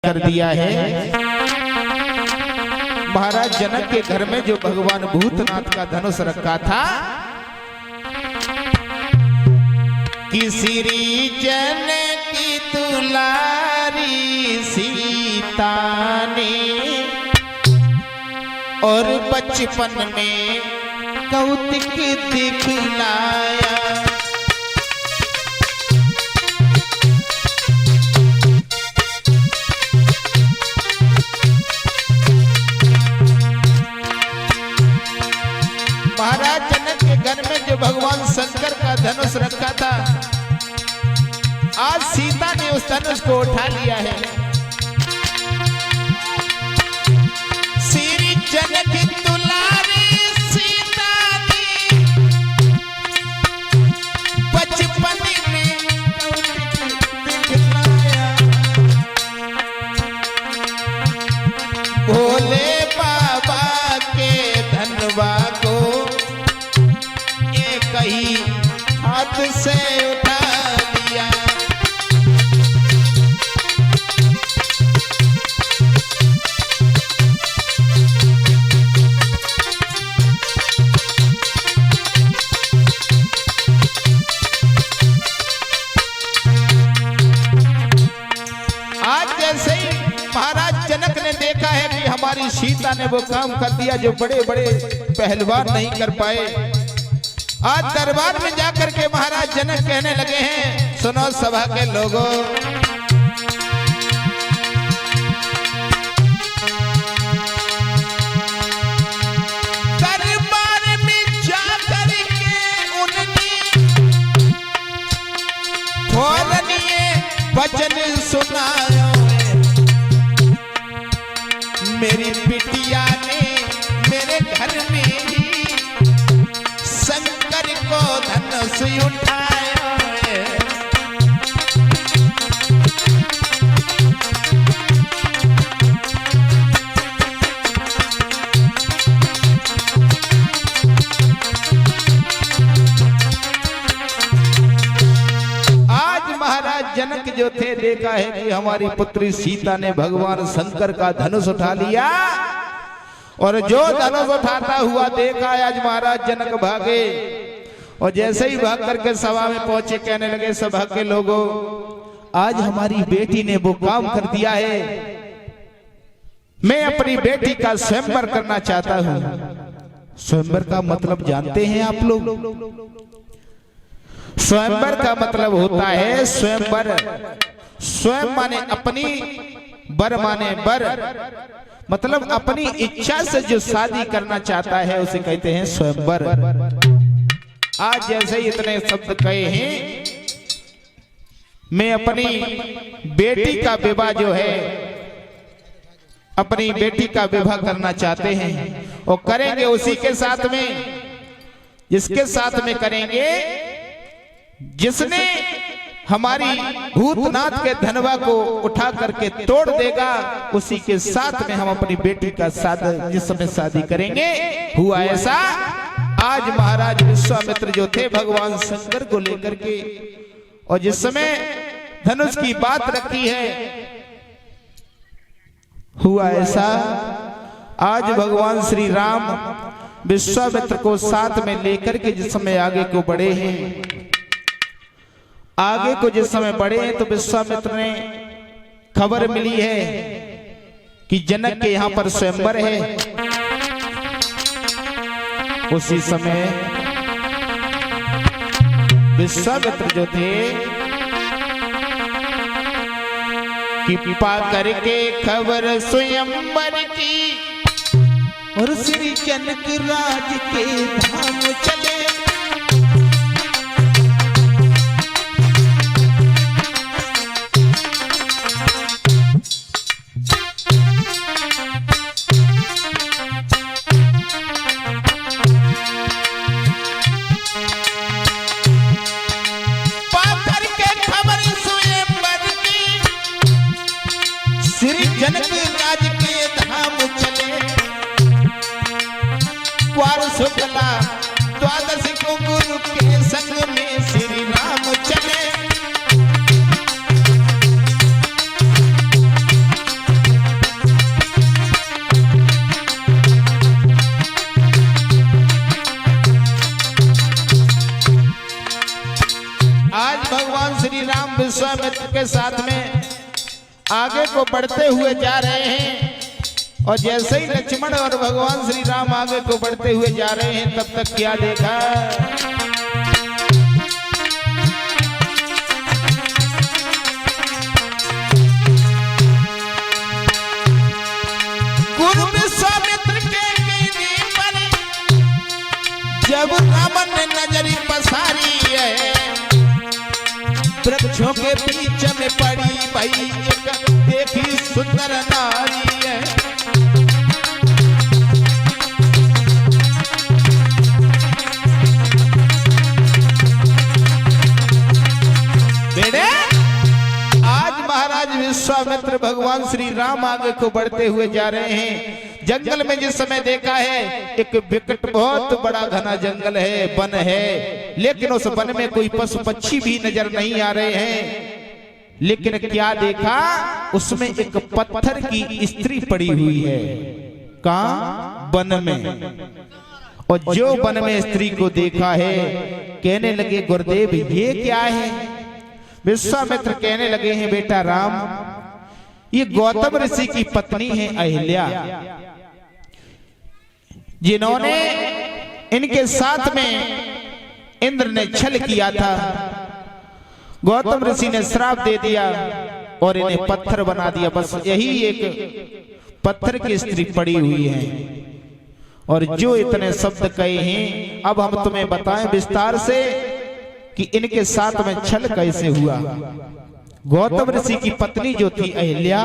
कर दिया है। महाराज जनक के घर में जो भगवान भूतनाथ का धनुष रखा था, कि श्री जनक की दुलारी सीता ने और बचपन में कौतिक दिखलाया। महाराज जनक के घर में जो भगवान शंकर का धनुष रखा था, आज सीता ने उस धनुष को उठा लिया है। श्री जनक दुलारी सीता ने बचपन में दिखलाया। भोले बाबा के धनवा को कहीं हाथ से उठा लिया। आज जैसे ही महाराज जनक ने देखा है कि हमारी सीता ने वो काम कर दिया जो बड़े बड़े पहलवान नहीं कर पाए, आज दरबार में जाकर के महाराज जनक कहने लगे हैं, सुनो सभा के लोगों, दरबार में जाकर के उन्होंने थोड़निए वचन सुनाया। मेरी बिटिया ने मेरे घर में ही को धनुष उठाया है। आज महाराज जनक जो थे, देखा है कि हमारी पुत्री सीता ने भगवान शंकर का धनुष उठा लिया, और जो धनुष उठाता हुआ देखा आज महाराज जनक भागे, और जैसे ही भाग करके सभा में पहुंचे कहने लगे, सभा के लोगों, आज हमारी बेटी ने वो काम कर दिया है, मैं अपनी बेटी का स्वयंवर करना चाहता हूं। स्वयंवर का मतलब जानते हैं आप लोग? स्वयंवर का मतलब होता है स्वयंवर, स्वयं माने अपनी, वर माने वर, मतलब अपनी इच्छा से जो शादी करना चाहता है उसे कहते हैं स्वयंवर। आज जैसे ही इतने शब्द कहे हैं, मैं अपनी बेटी का विवाह जो है, अपनी बेटी का विवाह करना चाहते हैं, और करेंगे उसी के साथ में, जिसके साथ में करेंगे जिसने हमारी भूतनाथ के धनवा को उठा करके तोड़ देगा, उसी के साथ में हम अपनी बेटी का जिस समय शादी करेंगे। हुआ ऐसा, आज महाराज विश्वामित्र जो थे भगवान शंकर को लेकर के, और जिस समय धनुष की बात रखी है, हुआ ऐसा, आज भगवान श्री राम विश्वामित्र को साथ में लेकर के जिस समय आगे को बढ़े हैं, आगे को जिस समय बढ़े हैं, तो विश्वामित्र ने खबर मिली है कि जनक के यहां पर स्वयंवर है। उसी समय विश्वामित्र जो थे कि पा करके खबर स्वयंवर की, और श्री जनक राज के धाम चले। जनक राज के धाम चले, द्वार शुक्ला द्वादशी को गुरु के संग में श्री राम चले। के साथ में आगे को बढ़ते हुए जा रहे हैं। और जैसे ही लक्ष्मण और भगवान श्री राम आगे को बढ़ते हुए जा रहे हैं, तब तक क्या देखा, गुरु विश्वामित्र के कहने पर जब रावण ने नजरी पसारी है, वृक्षों के बीच में पड़ी भाई एक देखी सुंदर नारी है। बेटे, आज महाराज विश्वामित्र भगवान श्री राम आगे को बढ़ते हुए जा रहे हैं। जंगल में जिस समय देखा है, एक विकट बहुत बड़ा घना जंगल है, वन है, लेकिन उस वन में कोई पशु पक्षी भी नजर नहीं आ रहे हैं। लेकिन क्या देखा, उसमें एक पत्थर की स्त्री पड़ी हुई है। कहां? वन में। और जो वन में स्त्री को देखा है, कहने लगे गुरुदेव ये क्या है? विश्वामित्र कहने लगे हैं बेटा राम, ये गौतम ऋषि की पत्नी है अहिल्या, जिन्होंने इनके साथ में इंद्र ने छल किया था। गौतम ऋषि ने श्राप दे दिया और इन्हें पत्थर बना दिया। बस यही एक पत्थर की स्त्री पड़ी हुई है। और जो इतने शब्द कहे हैं, अब हम तुम्हें बताएं विस्तार से कि इनके साथ में छल कैसे हुआ। गौतम ऋषि की पत्नी जो थी अहिल्या,